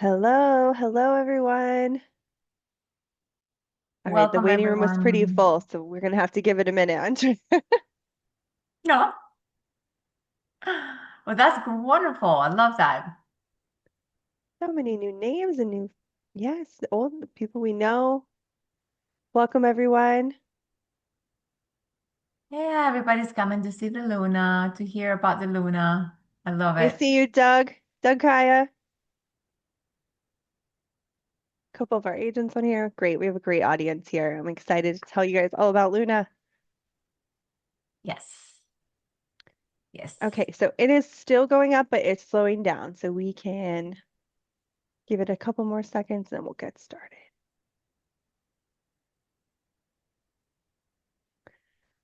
Hello, hello everyone. All right, the Welcome, waiting room was pretty everyone. full, so we're gonna have to give it a minute. No. Well, that's wonderful. I love that. So many new names and new, yes, the old people we know. Welcome everyone. Yeah, everybody's coming to see the Luna, to hear about the Luna. I love I it. see you, Doug. Doug Kaya. A couple of our agents on here. Great, we have a great audience here. I'm excited to tell you guys all about Luna. Yes. Yes. Okay, so it is still going up, but it's slowing down. So we can give it a couple more seconds, and we'll get started.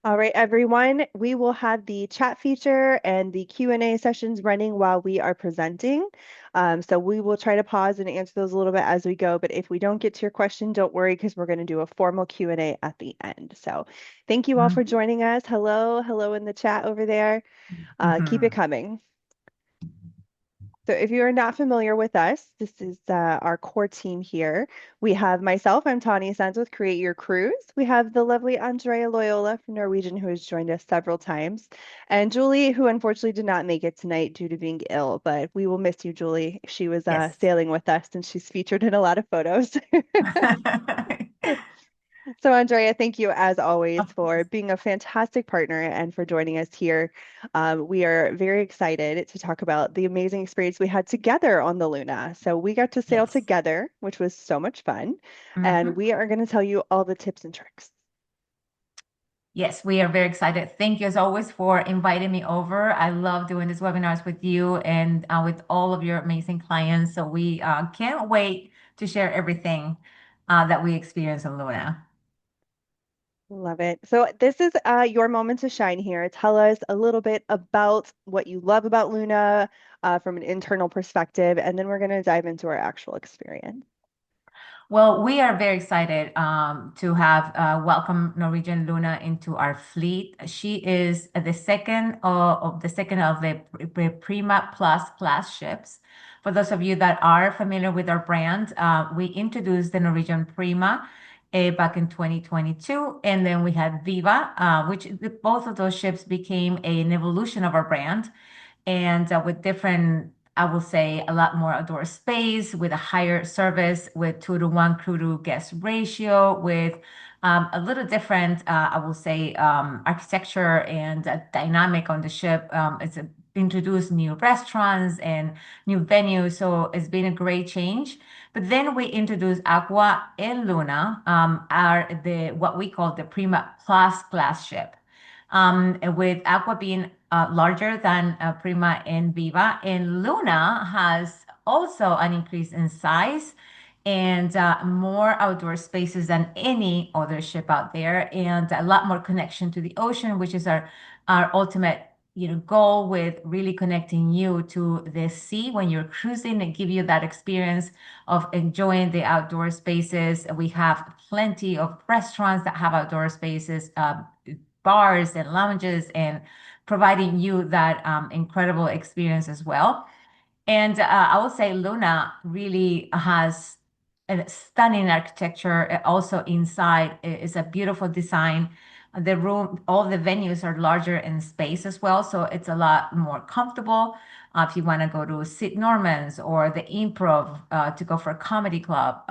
All right, everyone, we will have the chat feature and the Q&A sessions running while we are presenting. So we will try to pause and answer those a little bit as we go, but if we don't get to your question, don't worry because we're going to do a formal Q&A at the end. So thank you all for Mhm. joining us. Hello, hello in the chat over there. Keep it Mhm. coming. So if you are not familiar with us, this is our core team here. We have myself, I'm Tanya Sands with Create Your Cruise. We have the lovely Andrea Loyola from Norwegian, who has joined us several times, and Julie, who unfortunately did not make it tonight due to being ill, but we will miss you, Julie. She was Yes. sailing with us and she's featured in a lot of photos. So, Andrea, thank you as always Of for course. being a fantastic partner and for joining us here. We are very excited to talk about the amazing experience we had together on the Luna. So, we got to sail Yes. together, which was so much fun. And Mhm. we are going to tell you all the tips and tricks. Yes, we are very excited. Thank you as always for inviting me over. I love doing these webinars with you and with all of your amazing clients. So we can't wait to share everything that we experience in Luna. Love it. So, this is your moment to shine here. Tell us a little bit about what you love about Luna from an internal perspective, and then we're going to dive into our actual experience. Well, we are very excited to have welcome Norwegian Luna into our fleet. She is the second of the Prima Plus class ships. For those of you that are familiar with our brand, we introduced the Norwegian Prima back in 2022, and then we had Viva, both of those ships became an evolution of our brand and with different, I will say, a lot more outdoor space with a higher service, with 2-to-1 crew to guest ratio, with a little different, I will say, architecture and dynamic on the ship. It's introduced new restaurants and new venues, so it's been a great change. But then we introduced Aqua and Luna, are the what we call the Prima Plus class ship, with Aqua being larger than Prima and Viva. And Luna has also an increase in size and more outdoor spaces than any other ship out there, and a lot more connection to the ocean, which is our ultimate goal with really connecting you to the sea when you're cruising and give you that experience of enjoying the outdoor spaces. We have plenty of restaurants that have outdoor spaces, bars and lounges, and providing you that incredible experience as well. And I will say Luna really has a stunning architecture. Also inside is a beautiful design. The room, all the venues are larger in space as well, so it's a lot more comfortable. If you want to go to Sid Norman's or the Improv to go for a comedy club,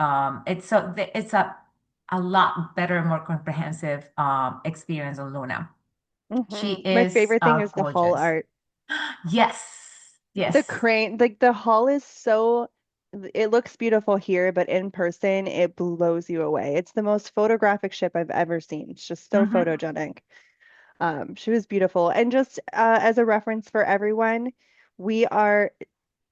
it's a lot better, more comprehensive experience on Luna. She My is favorite thing is the hall gorgeous. art. Yes, The yes. crane, like the hall is so, it looks beautiful here, but in person, it blows you away. It's the most photographic ship I've ever seen. It's just so Hmm. photogenic. She was beautiful. And just as a reference for everyone, it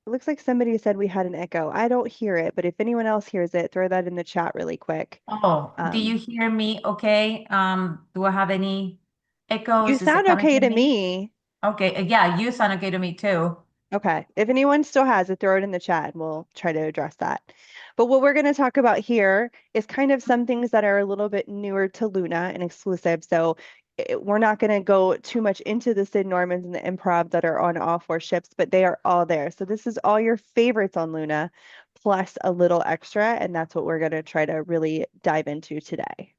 looks like somebody said we had an echo. I don't hear it, but if anyone else hears it, throw that in the chat really quick. Oh, do Um, you hear me okay? Do I have any you echoes? Is it sound coming okay from to me? me. Okay, yeah, you sound okay to me too. Okay. If anyone still has it, throw it in the chat and we'll try to address that. But what we're going to talk about here is kind of some things that are a little bit newer to Luna and exclusive. So we're not going to go too much into the Sid Normans and the improv that are on all four ships, but they are all there. So this is all your favorites on Luna, plus a little extra, and that's what we're going to try to really dive into today.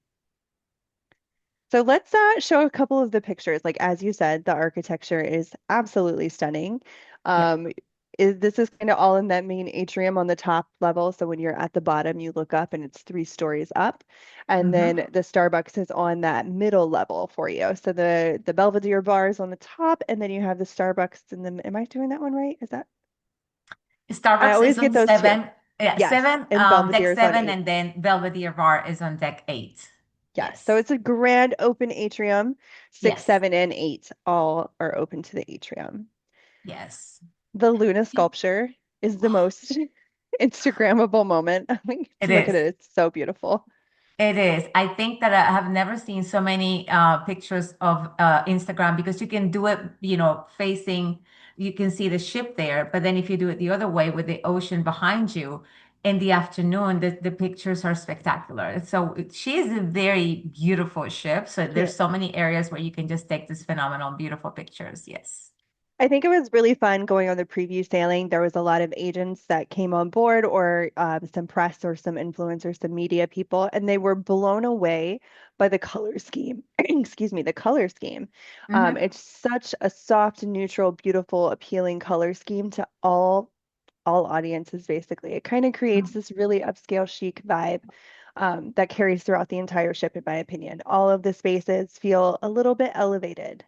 So let's show a couple of the pictures. Like as you said, the architecture is absolutely stunning. Yeah. Um, this is kind of all in that main atrium on the top level. So when you're at the bottom, you look up and it's 3 stories up. And then Hmm. the Starbucks is on that middle level for you. So the Belvedere bar is on the top, and then you have the Starbucks in the, am I doing that one right? Is that, I Starbucks always is get on those two. seven. Yeah, Yes, seven, and deck Belvedere is on seven, 8. and then Belvedere Bar is on deck 8. Yes, so Yes. it's a grand open atrium. Six, Yes. 7, and 8 all are open to the atrium. Yes. The Luna sculpture is the most Instagrammable moment. Like, It look at is. it, it's so beautiful. It is. I think that I have never seen so many pictures of Instagram because you can do it, facing, you can see the ship there. But then if you do it the other way with the ocean behind you in the afternoon, the pictures are spectacular. So she is a very beautiful ship. So She there's is. so many areas where you can just take these phenomenal, beautiful pictures. Yes. I think it was really fun going on the preview sailing. There was a lot of agents that came on board, or some press, or some influencers, some media people, and they were blown away by the color scheme. Excuse me, the color scheme. Hmm. It's such a soft, neutral, beautiful, appealing color scheme to all audiences, basically. It kind of creates this really upscale chic vibe, that carries throughout the entire ship, in my opinion. All of the spaces feel a little bit elevated.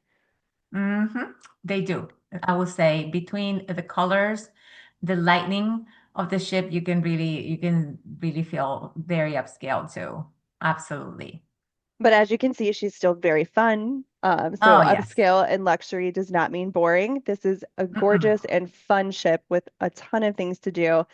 Hmm. They do. I would say between the colors, the lightning of the ship, you can really feel very upscale too. Absolutely. But as you can see, she's still very fun. So Oh, yes. upscale and luxury does not mean boring. This is a Mm-mm. gorgeous and fun ship with a ton of things to do.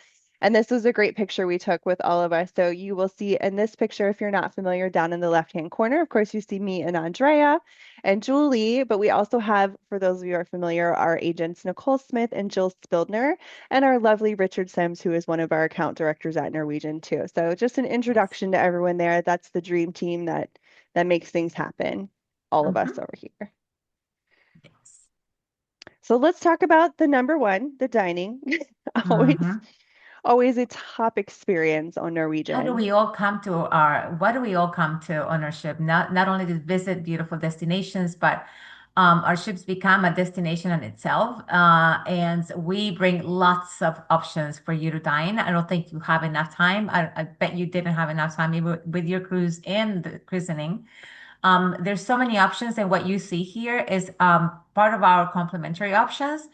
And this was a great picture we took with all of us. So you will see in this picture, if you're not familiar, down in the left-hand corner, of course, you see me and Andrea and Julie. But we also have, for those of you who are familiar, our agents Nicole Smith and Jill Spildner, and our lovely Richard Sims, who is one of our account directors at Norwegian too. So just an Yes. introduction to everyone there. That's the dream team that makes things happen, all of us Hmm. over here. Yes. So let's talk about the number one, the dining. Always, Hmm. always a top experience on How do Norwegian. we all come to our, Why do we all come to ownership? Not only to visit beautiful destinations, but our ships become a destination in itself. And we bring lots of options for you to dine. I don't think you have enough time. I bet you didn't have enough time even with your cruise and the christening. There's so many options, and what you see here is part of our complimentary options.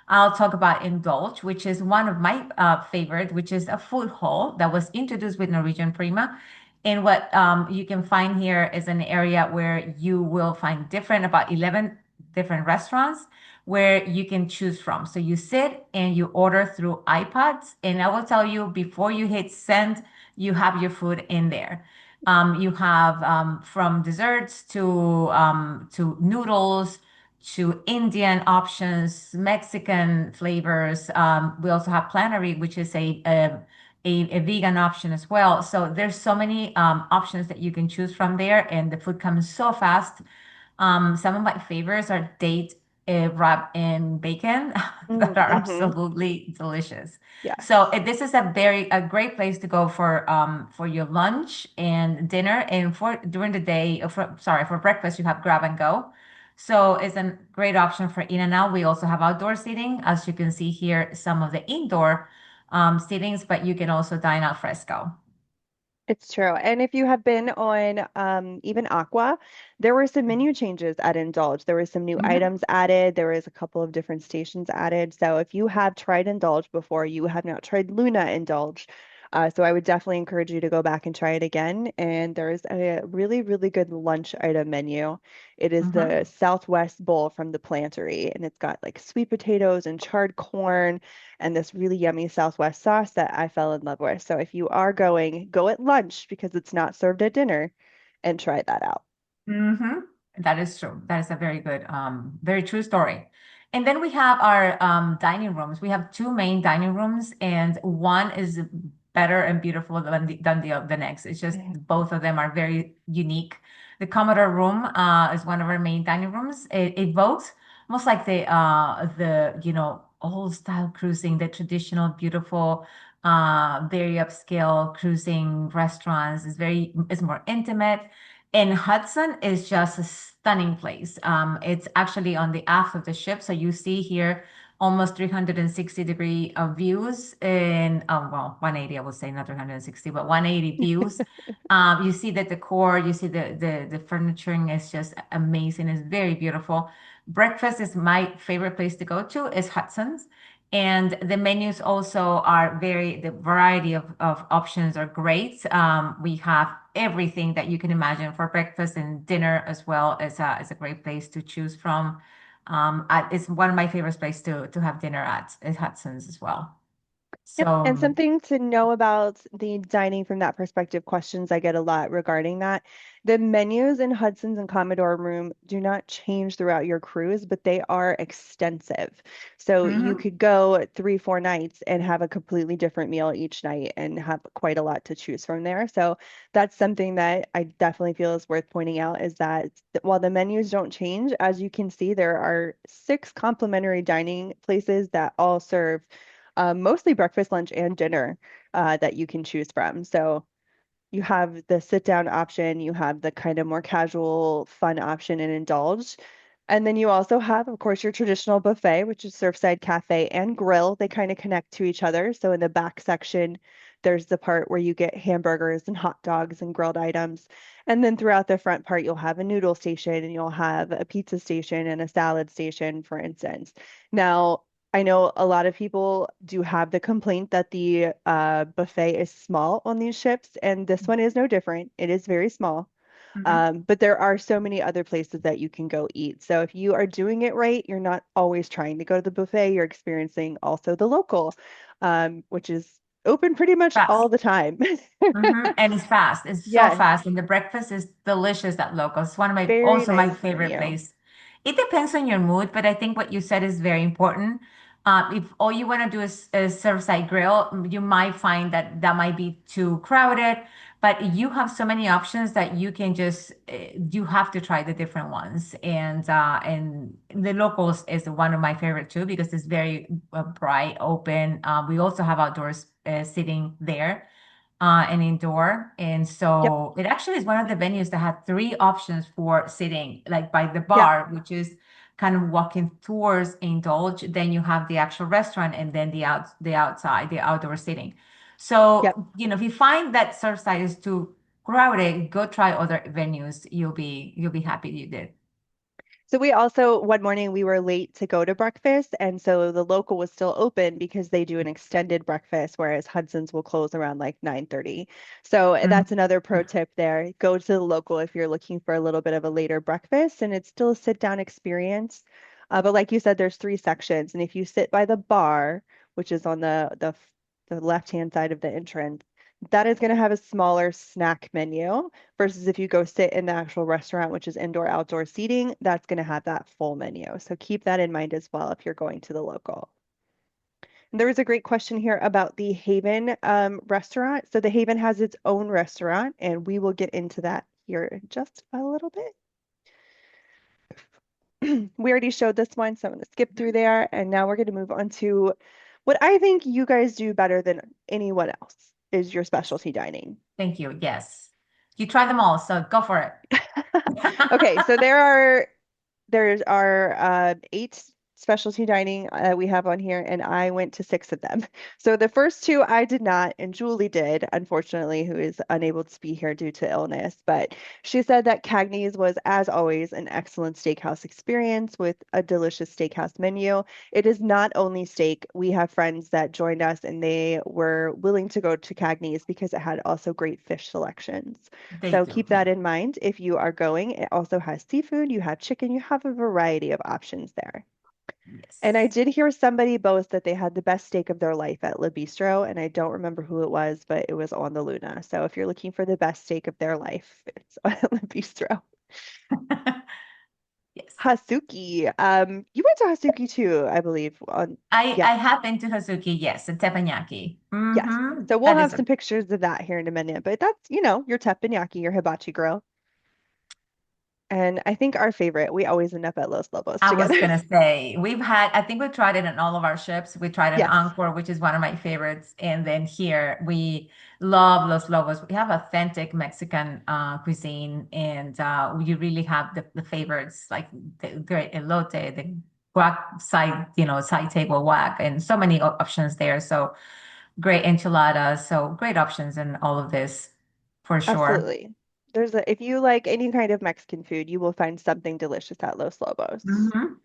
I'll talk about Indulge, which is one of my favorite, which is a food hall that was introduced with Norwegian Prima. And what you can find here is an area where you will find about 11 different restaurants where you can choose from. So you sit and you order through iPads, and I will tell you before you hit send, you have your food in there. You have from desserts to noodles to Indian options, Mexican flavors. We also have Planary, which is a vegan option as well. So there's so many options that you can choose from there, and the food comes so fast. Some of my favorites are date wrapped in bacon that are Mm-hmm. absolutely delicious. So Yes. this is a great place to go for your lunch and dinner, and for during the day, for breakfast you have grab and go. So it's a great option for in and out. We also have outdoor seating, as you can see here, some of the indoor seatings, but you can also dine al fresco. It's true. And if you have been on even Aqua, there were some menu changes at Indulge. There were some new Mhm. items added. There was a couple of different stations added. So if you have tried Indulge before, you have not tried Luna Indulge. So I would definitely encourage you to go back and try it again. And there's a really, really good lunch item menu. It is Mhm. the Southwest Bowl from the Plantery, and it's got like sweet potatoes and charred corn and this really yummy Southwest sauce that I fell in love with. So if you are going, go at lunch because it's not served at dinner and try that out. Hmm. That is true. That is a very good, very true story. And then we have our dining rooms. We have two main dining rooms, and one is better and beautiful than the next. It's just Yeah. both of them are very unique. The Commodore room is one of our main dining rooms. It evokes almost like the old style cruising, the traditional, beautiful, very upscale cruising restaurants. It's more intimate. And Hudson is just a stunning place. It's actually on the aft of the ship. So you see here almost 360-degree views in, well, 180, I would say, not 360, but 180 views. You see the decor, you see the furnituring is just amazing. It's very beautiful. Breakfast is my favorite place to go to is Hudson's. And the menus also are the variety of options are great. We have everything that you can imagine for breakfast and dinner as well as a great place to choose from. It's one of my favorite places to have dinner at is Hudson's as well. So, Yep. And something to know about the dining from that perspective, questions I get a lot regarding that. The menus in Hudson's and Commodore Room do not change throughout your cruise, but they are extensive. So you mhm. could go 3, 4 nights and have a completely different meal each night and have quite a lot to choose from there. So that's something that I definitely feel is worth pointing out is that while the menus don't change, as you can see, there are 6 complimentary dining places that all serve mostly breakfast, lunch, and dinner that you can choose from. So you have the sit down option, you have the kind of more casual, fun option and indulge. And then you also have, of course, your traditional buffet, which is Surfside Cafe and Grill. They kind of connect to each other. So in the back section, there's the part where you get hamburgers and hot dogs and grilled items. And then throughout the front part, you'll have a noodle station and you'll have a pizza station and a salad station, for instance. Now, I know a lot of people do have the complaint that the buffet is small on these ships, and this one is no different. It is very small. Mhm. But there are so many other places that you can go eat. So if you are doing it right, you're not always trying to go to the buffet. You're experiencing also the local, which is open pretty much all Fast. the time. And it's fast. It's so Yes, fast. And the breakfast is delicious at Locals. It's one of my very also my nice favorite menu. place. It depends on your mood, but I think what you said is very important. If all you want to do is Surfside Grill, you might find that that might be too crowded, but you have so many options that you can just you have to try the different ones. And the Locals is one of my favorite too because it's very bright, open. We also have outdoors sitting there and indoor. And Yep, so it actually is one of the venues that had 3 options for sitting, like by the yep, bar, which is kind of walking towards Indulge. Then you have the actual restaurant and then the outside, the outdoor sitting. yep. So, if you find that Surfside is too crowded, go try other venues. You'll be happy you did. So we also, one morning we were late to go to breakfast, and so the local was still open because they do an extended breakfast, whereas Hudson's will close around like 9:30. So Mhm. that's another pro tip there. Go to the local if you're looking for a little bit of a later breakfast, and it's still a sit down experience. But like you said, there's 3 sections, and if you sit by the bar, which is on the left-hand side of the entrance, that is going to have a smaller snack menu versus if you go sit in the actual restaurant, which is indoor outdoor seating, that's going to have that full menu. So keep that in mind as well if you're going to the local. And there was a great question here about the Haven restaurant. So the Haven has its own restaurant, and we will get into that here in just a little bit. We already showed this one, so I'm going to skip through there. And now we're going to move on to what I think you guys do better than anyone else is your specialty dining. Thank you. Yes. You try them all, so go for it. Okay, so there's our 8 specialty dining we have on here, and I went to 6 of them. So the first 2 I did not, and Julie did, unfortunately, who is unable to be here due to illness. But she said that Cagney's was, as always, an excellent steakhouse experience with a delicious steakhouse menu. It is not only steak. We have friends that joined us, and they were willing to go to Cagney's because it had also great fish selections. They So do. keep that in mind if you are going. It also has seafood, you have chicken, you have a variety of options there. And I Yes. did hear somebody boast that they had the best steak of their life at Le Bistro, and I don't remember who it was, but it was on the Luna. So if you're looking for the best steak of their life, it's at Le Bistro. Yes. Hasuki. You went to Hasuki too, I believe. On I Yes, I have been to Hazuki, yes, and teppanyaki. yes. Mm-hmm. So we'll That have is a some pictures of that here in a minute, but that's, your teppanyaki, your hibachi grill. And I think our favorite, we always end up at Los Lobos I was together. gonna say I think we tried it in all of our ships. We tried an Yes, Encore, which is one of my favorites, and then here we love Los Lobos. We have authentic Mexican cuisine, and you really have the favorites like the great elote, the guac side, side table whack, and so many options there. So great enchiladas, so great options in all of this for sure. absolutely. If you like any kind of Mexican food, you will find something delicious at Los Lobos. Hmm.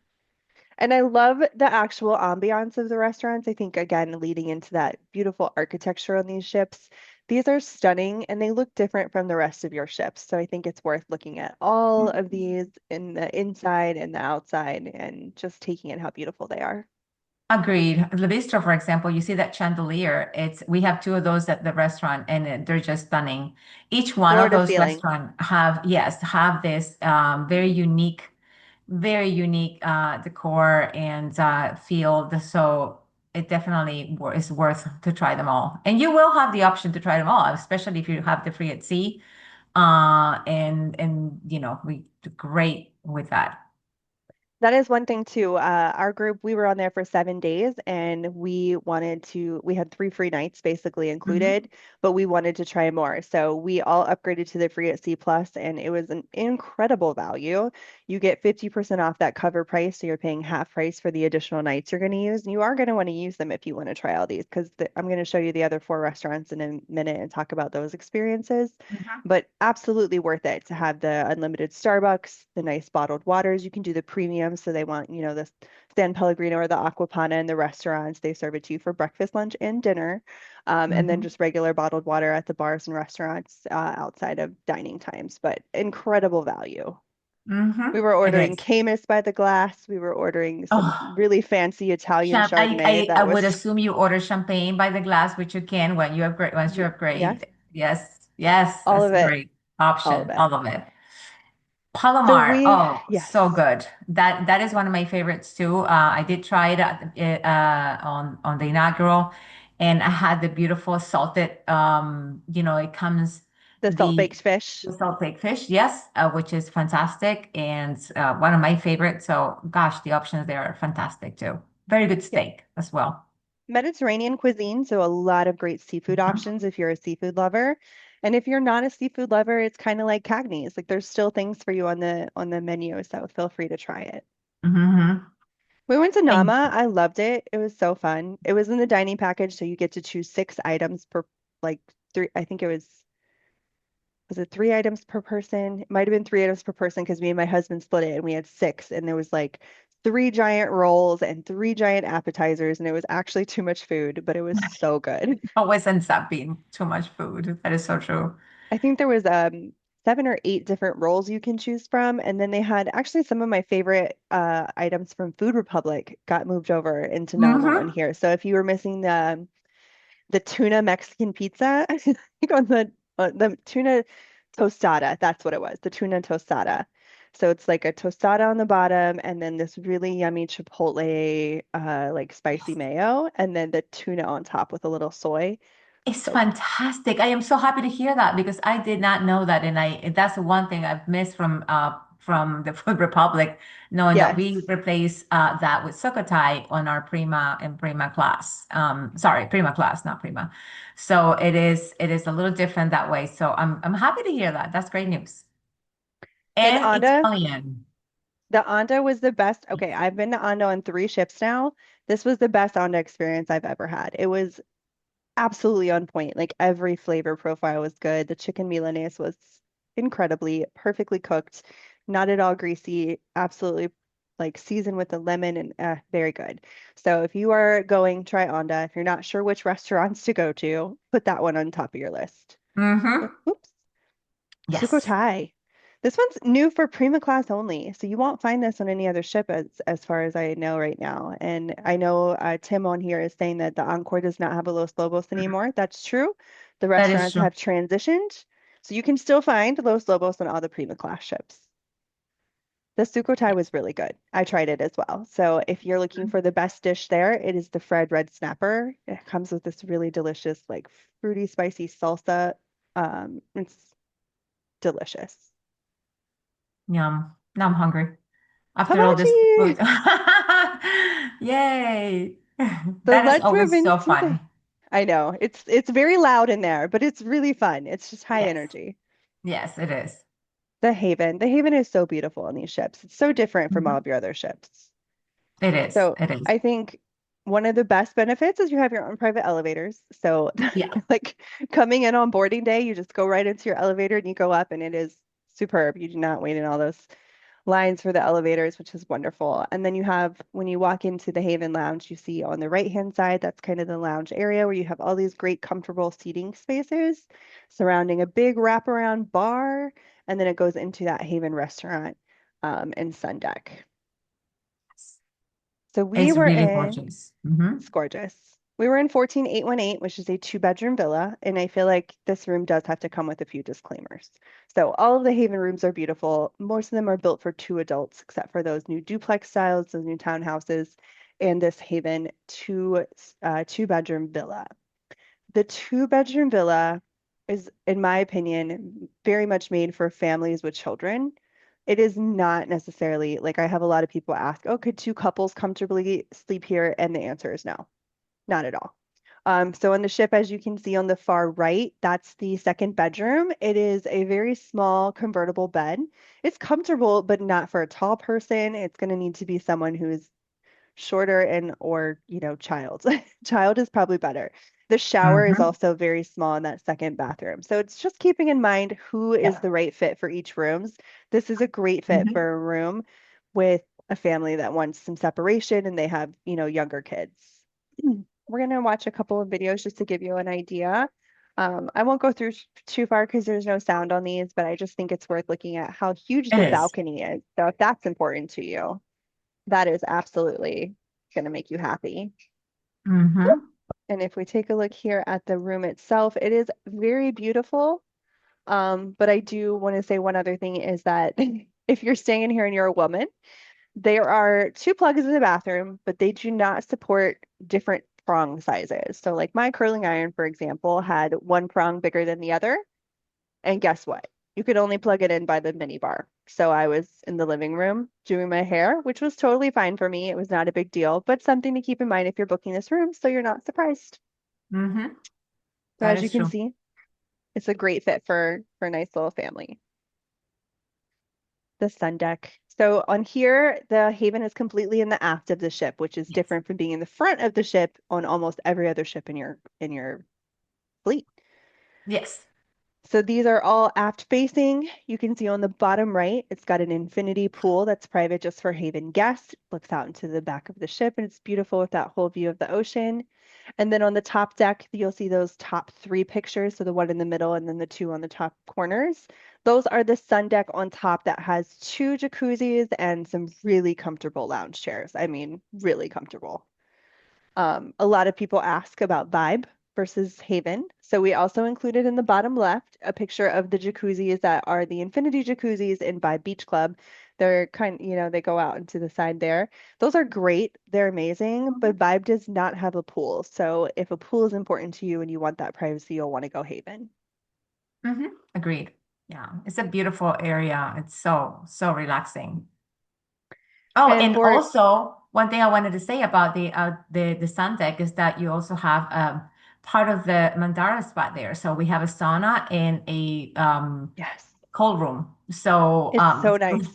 And I love the actual ambiance of the restaurants. I think, again, leading into that beautiful architecture on these ships, these are stunning and they look different from the rest of your ships. So I think it's worth looking at all of these in the inside and the outside and just taking in how beautiful they are. Agreed. The bistro, for example, you see that chandelier. We have two of those at the restaurant, and they're just stunning. Each one Floor of to those ceiling. restaurant have this very unique decor and feel. So it definitely is worth to try them all. And you will have the option to try them all, especially if you have the free at sea. And we do great with that. That is one thing too. Our group, we were on there for 7 days and we had 3 free nights basically Hmm. included, but we wanted to try more. So we all upgraded to the free at C plus and it was an incredible value. You get 50% off that cover price. So you're paying half price for the additional nights you're going to use. And you are going to want to use them if you want to try all these because I'm going to show you the other 4 restaurants in a minute and talk about those experiences. But absolutely worth it to have the unlimited Starbucks, the nice bottled waters. You can do the premium, so they want, the San Pellegrino or the Aquapana in the restaurants. They serve it to you for breakfast, lunch, and dinner. And then Hmm. just regular bottled water at the bars and restaurants outside of dining times. But incredible value. We Hmm. were It ordering is. Camus by the glass. We were ordering some Oh. really fancy Italian Chardonnay I that would was, assume you order champagne by the glass, which you can when you upgrade, once you yes, upgrade. Yes, yes, all that's of a it, great all of option, it. all of it. So Palomar, oh, so yes, good. That is one of my favorites too. I did try it on the inaugural, and I had the beautiful salted. It comes the salt the baked fish. the salted fish, yes, which is fantastic and one of my favorites. So, gosh, the options there are fantastic too. Very good Yeah. steak as well. Mediterranean cuisine, so a lot of great seafood options if you're a seafood lover. And if you're not a seafood lover, it's kind of like Cagney's. Like there's still things for you on the menu, so feel free to try it. Hmm. We went to And Nama. I loved it. It was so fun. It was in the dining package, so you get to choose 6 items per like three. I think was it 3 items per person? It might have been 3 items per person because me and my husband split it and we had six and there was like 3 giant rolls and 3 giant appetizers and it was actually too much food, but it was so good. always ends up being too much food. That is so true. I think there was 7 or 8 different rolls you can choose from, and then they had actually some of my favorite items from Food Republic got moved over into Nama on Hmm. here. So if you were missing the tuna Mexican pizza, I think on the tuna tostada, that's what it was, the tuna tostada. So it's like a tostada on the bottom, and then this really yummy chipotle like spicy mayo, and then the tuna on top with a little soy. It's So fantastic. I am so happy to hear that because I did not know that, and that's the one thing I've missed from the Food Republic, knowing that we yes. replace that with Sukhothai on our Prima and Prima class. Sorry, Prima class, not Prima. So it is a little different that way. So I'm happy to hear that. That's great news. And And Anda, Italian. the Anda was the best. Okay, I've been to Anda on 3 ships now. This was the best Anda experience I've ever had. It was absolutely on point. Like every flavor profile was good. The chicken Milanese was incredibly perfectly cooked, not at all greasy, absolutely like seasoned with the lemon and very good. So if you are going, try Anda. If you're not sure which restaurants to go to, put that one on top of your list. Mm-hmm. Oops. Yes, Sukhothai. This one's new for Prima class only, so you won't find this on any other ship as far as I know right now. And I know Tim on here is saying that the Encore does not have a Los Lobos anymore. That's true. The that is restaurants true. have transitioned, so you can still find Los Lobos on all the Prima class ships. The Sukhothai was really good. I tried it as well. So if you're looking for the best dish there, it is the fried red snapper. It comes with this really delicious, like fruity, spicy salsa. It's delicious. Yum. Now I'm hungry after all this Hibachi! food. Yay. So That is let's move always so into the. fun. I know it's very loud in there, but it's really fun. It's just high Yes. energy. Yes, it is. The Haven. The Haven is so beautiful on these ships. It's so different from all Mhm. of your other ships. It is. So It is. I think one of the best benefits is you have your own private elevators. So Yeah. like coming in on boarding day, you just go right into your elevator and you go up and it is superb. You do not wait in all those lines for the elevators, which is wonderful. And then you have, when you walk into the Haven Lounge, you see on the right-hand side, that's kind of the lounge area where you have all these great comfortable seating spaces surrounding a big wraparound bar. And then it goes into that Haven restaurant and sun deck. So we It's were really in, gorgeous. Hmm. it's gorgeous. We were in 14818, which is a two-bedroom villa, and I feel like this room does have to come with a few disclaimers. So all of the Haven rooms are beautiful. Most of them are built for two adults, except for those new duplex styles, those new townhouses, and this Haven two-bedroom villa. The two-bedroom villa is, in my opinion, very much made for families with children. It is not necessarily like I have a lot of people ask, oh, could two couples comfortably sleep here? And the answer is no, not at all. So on the ship, as you can see on the far right, that's the second bedroom. It is a very small convertible bed. It's comfortable, but not for a tall person. It's going to need to be someone who's shorter and or child. Child is probably better. The shower is Hmm. also very small in that second bathroom, so it's just keeping in mind who is Yeah. the right fit for each rooms. This is a great fit Hmm. for a room with a family that wants some separation and they have younger kids. We're going to watch a couple of videos just to give you an idea. I won't go through too far because there's no sound on these, but I just think it's worth looking at how huge It the is. balcony is. So if that's important to you, that is absolutely going to make you happy. Hmm. And if we take a look here at the room itself, it is very beautiful. But I do want to say one other thing is that if you're staying in here and you're a woman, there are two plugs in the bathroom, but they do not support different prong sizes. So like my curling iron, for example, had one prong bigger than the other. And guess what? You could only plug it in by the mini bar. So I was in the living room doing my hair, which was totally fine for me. It was not a big deal, but something to keep in mind if you're booking this room so you're not surprised. Hmm. So That as you is can true. see, it's a great fit for a nice little family. The sun deck. So on here, the Haven is completely in the aft of the ship, which is Yes. different from being in the front of the ship on almost every other ship in your fleet. Yes. So these are all aft facing. You can see on the bottom right, it's got an infinity pool that's private just for Haven guests. It looks out into the back of the ship and it's beautiful with that whole view of the ocean. And then on the top deck, you'll see those top three pictures. So the one in the middle and then the two on the top corners. Those are the sun deck on top that has two jacuzzis and some really comfortable lounge chairs. I mean, really comfortable. A lot of people ask about Vibe versus Haven. So we also included in the bottom left a picture of the jacuzzis that are the infinity jacuzzis in Vibe Beach Club. They're they go out into the side there. Those are great. They're amazing, but Vibe does not have a pool. So if a pool is important to you and you want that privacy, you'll want to go Haven. Hmm. Agreed. Yeah. It's a beautiful area. It's so, so relaxing. Oh, And and for also one thing I wanted to say about the sun deck is that you also have part of the Mandara spot there. So we have a sauna and a yes, cold room. So it's so nice.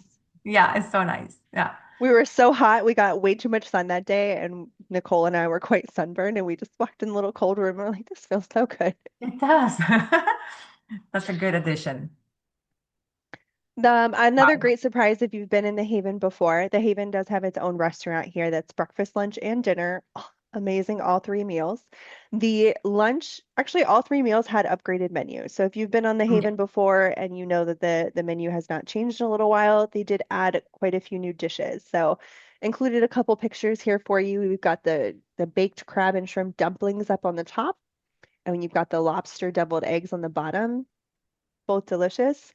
yeah, it's so nice. Yeah, We were so hot, we got way too much sun that day, and Nicole and I were quite sunburned, and we just walked in the little cold room and we're like, this feels so good. it does. That's a good addition. Another Wow. great surprise if you've been in the Haven before, the Haven does have its own restaurant here that's breakfast, lunch, and dinner. Oh, amazing, all three meals. The lunch, actually, all three meals had upgraded menus. So if you've been on the Yeah. Haven before and you know that the menu has not changed in a little while, they did add quite a few new dishes. So included a couple pictures here for you. We've got the baked crab and shrimp dumplings up on the top, and you've got the lobster deviled eggs on the bottom, both delicious.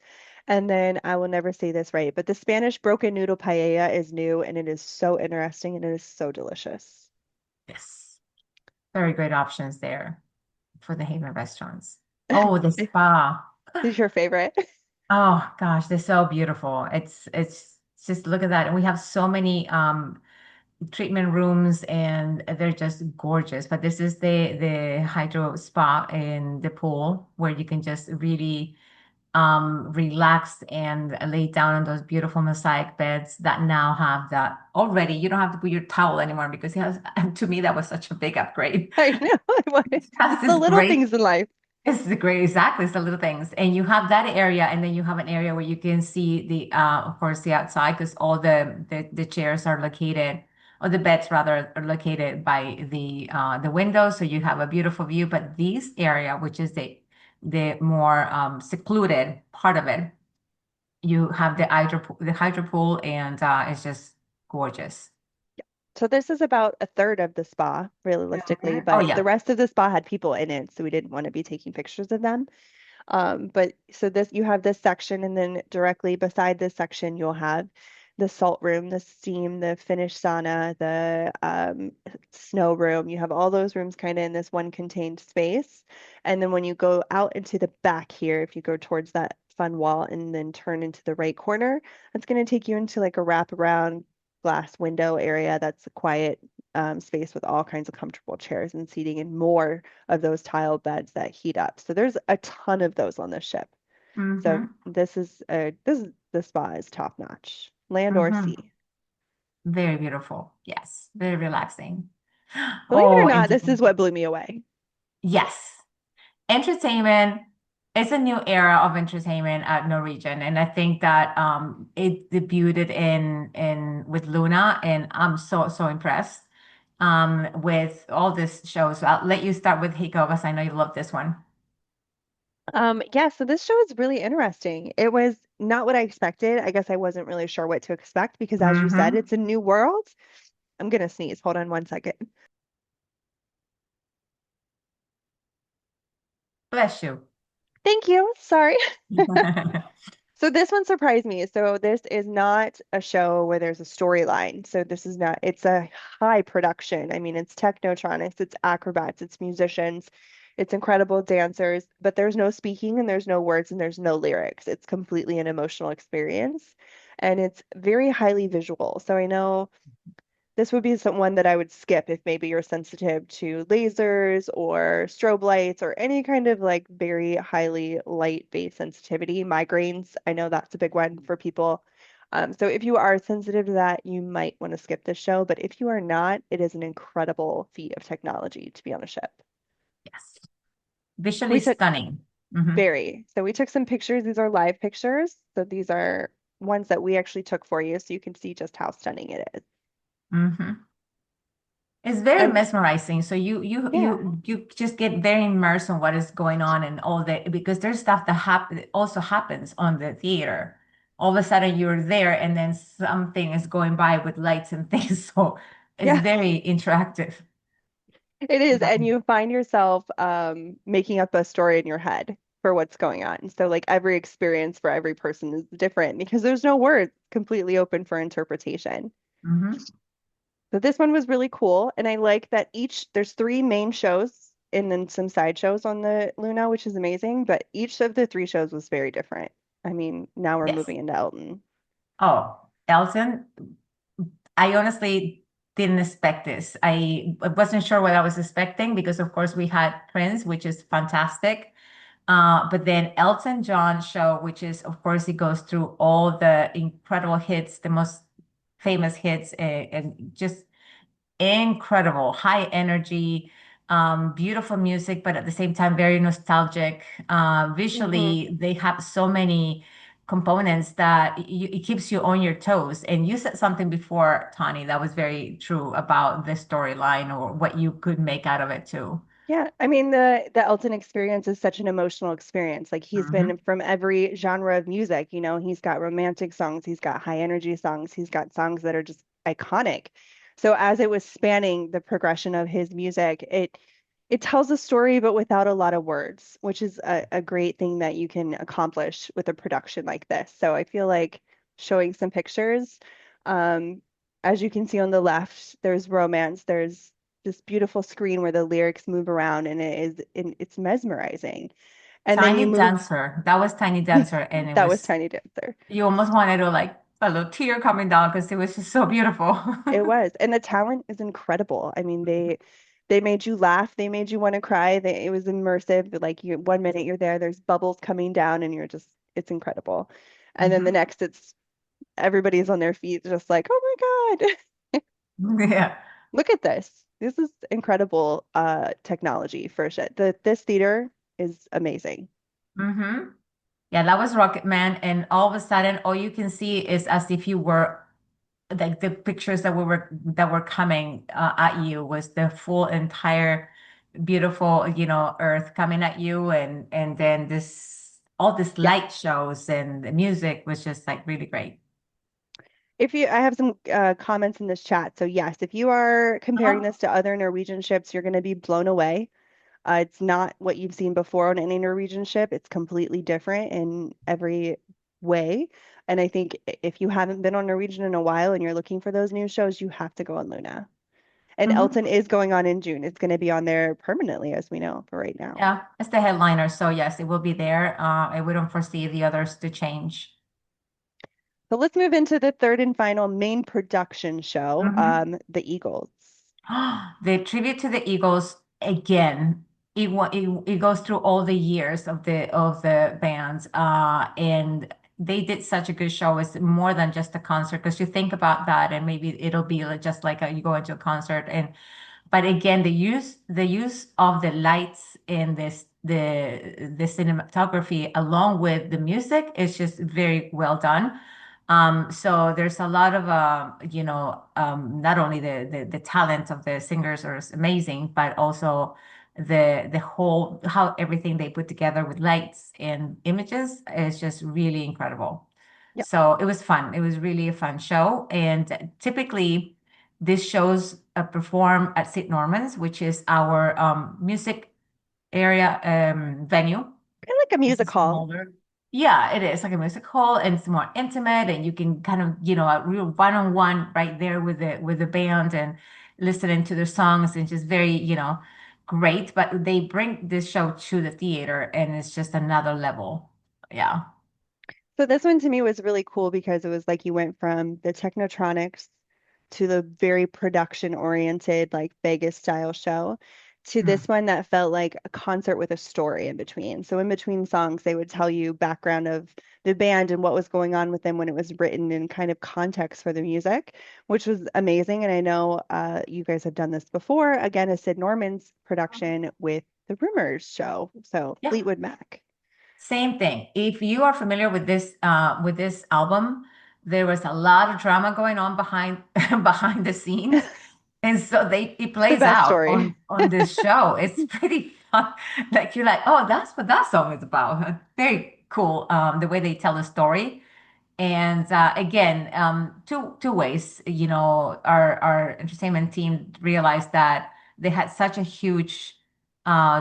And then I will never say this right, but the Spanish broken noodle paella is new and it is so interesting and it is so delicious. Yes. Very great options there for the Haven restaurants. Oh, the spa. Is your favorite? Oh gosh, they're so beautiful. It's just look at that. And we have so many treatment rooms and they're just gorgeous. But this is the hydro spa in the pool where you can just really relax and lay down on those beautiful mosaic beds that now have that already. You don't have to put your towel anymore because it has, to me that was such a big upgrade. I know. It has It's the this little great things in life. it's the great, exactly. It's the little things. And you have that area, and then you have an area where you can see the, of course, the outside, because all the chairs are located, or the beds rather, are located by the window. So you have a beautiful view. But this area, which is the more secluded part of it, you have the hydro pool, and it's just gorgeous. So this is about a third of the spa, realistically, Oh but the yeah. rest of the spa had people in it, so we didn't want to be taking pictures of them. But so this you have this section, and then directly beside this section, you'll have the salt room, the steam, the Finnish sauna, the snow room. You have all those rooms kind of in this one contained space. And then when you go out into the back here, if you go towards that fun wall and then turn into the right corner, that's going to take you into like a wraparound glass window area that's a quiet space with all kinds of comfortable chairs and seating and more of those tile beds that heat up. So there's a ton of those on this ship. So Mm-hmm. the spa is top notch, land or Mm-hmm. sea. Very beautiful. Yes. Very relaxing. Believe it or Oh, not, this is entertainment. what blew me away. Yes. Entertainment is a new era of entertainment at Norwegian. And I think that it debuted in with Luna, and I'm so impressed with all this shows. So I'll let you start with Hiko because I know you love this one. Yeah, so this show is really interesting. It was not what I expected. I guess I wasn't really sure what to expect because, as you said, Mm-hmm. it's a new world. I'm gonna sneeze. Hold on one second. Bless you. Thank you. Sorry. So this one surprised me. So this is not a show where there's a storyline. So this is not, it's a high production. I mean, it's technotronics, it's acrobats, it's musicians, it's incredible dancers, but there's no speaking and there's no words and there's no lyrics. It's completely an emotional experience and it's very highly visual. So I know this would be one that I would skip if maybe you're sensitive to lasers or strobe lights or any kind of like very highly light-based sensitivity. Migraines, I know that's a big one for people. So if you are sensitive to that, you might want to skip this show. But if you are not, it is an incredible feat of technology to be on a ship. Yes. Visually We took stunning. Mm-hmm. so we took some pictures. These are live pictures. So these are ones that we actually took for you so you can see just how stunning it is. Mm-hmm. It's very And mesmerizing. So yeah. you just get very immersed in what is going on and all that, because there's stuff that also happens on the theater. All of a sudden you're there and then something is going by with lights and things. So it's Yeah. very interactive. It is, and you find yourself making up a story in your head for what's going on. So, like every experience for every person is different because there's no words completely open for interpretation. Mm-hmm. So this one was really cool, and I like that there's three main shows and then some side shows on the Luna, which is amazing. But each of the three shows was very different. I mean, now we're Yes. moving into Elton. Oh, Elton, I honestly didn't expect this. I wasn't sure what I was expecting because, of course, we had Prince, which is fantastic. But then Elton John show, which is, of course, he goes through all the incredible hits, the most famous hits, and just incredible, high energy, beautiful music, but at the same time, very nostalgic. Hmm. Visually, they have so many components that it keeps you on your toes. And you said something before, Tani, that was very true about the storyline or what you could make out of it too. Yeah, I mean the Elton experience is such an emotional experience. Like he's Hmm. been from every genre of music, he's got romantic songs, he's got high energy songs, he's got songs that are just iconic. So as it was spanning the progression of his music, it tells a story but without a lot of words, which is a great thing that you can accomplish with a production like this. So I feel like showing some pictures, um, as you can see on the left, there's romance, there's this beautiful screen where the lyrics move around and it's mesmerizing. And then you Tiny move, Dancer. That was Tiny Dancer, and it that was was Tiny Dancer. you almost wanted to like a little tear coming down because it was just so beautiful. It was. And the talent is incredible. I mean, they made you laugh, they made you want to cry. It was immersive. Like you 1 minute you're there, there's bubbles coming down and you're just it's incredible. And then the Hmm. next it's everybody's on their feet just like, "Oh my God. Yeah. Look at this. This is incredible technology for shit. This theater is amazing." Hmm. Yeah, that was Rocket Man, and all of a sudden, all you can see is as if you were like the pictures that were coming at you was the full entire beautiful, earth coming at you, and then this all this Yeah. light shows and the music was just like really great. If you, I have some comments in this chat. So yes, if you are comparing Uh-huh. this to other Norwegian ships, you're going to be blown away. It's not what you've seen before on any Norwegian ship. It's completely different in every way. And I think if you haven't been on Norwegian in a while and you're looking for those new shows, you have to go on Luna. And Hmm. Elton is going on in June. It's going to be on there permanently, as we know for right now. Yeah, it's the headliner, so yes, it will be there. I wouldn't foresee the others to change. So let's move into the third and final main production show, Hmm. The Eagles. The tribute to the Eagles again. It goes through all the years of the bands, and they did such a good show. It's more than just a concert because you think about that, and maybe it'll be just like you go into a concert. And but again, the use of the lights and the cinematography along with the music is just very well done. So there's a lot of not only the talent of the singers are amazing, but also the whole how everything they put together with lights and images is just really incredible. Yep. So it was fun. It was really a fun show. And typically these shows perform at St. Norman's, which is our music area venue. Kind of like a It's a music hall. smaller. Yeah, it is like a music hall, and it's more intimate, and you can kind of, a real one-on-one right there with the band and listening to their songs, and just very, great. But they bring this show to the theater, and it's just another level. Yeah. So this one to me was really cool because it was like you went from the Technotronics to the very production oriented, like Vegas style show to this Mm. one that felt like a concert with a story in between. So in between songs, they would tell you background of the band and what was going on with them when it was written and kind of context for the music, which was amazing. And I know you guys have done this before, again, a Sid Norman's production with the Rumors show. So Yeah. Fleetwood Mac. Same thing. If you are familiar with this album, there was a lot of drama going on behind behind the scenes. And so it The plays best out story. on this show. It's pretty fun. Like you're like, oh, that's what that song is about. Very cool. The way they tell the story. And again, two ways. Our entertainment team realized that they had such a huge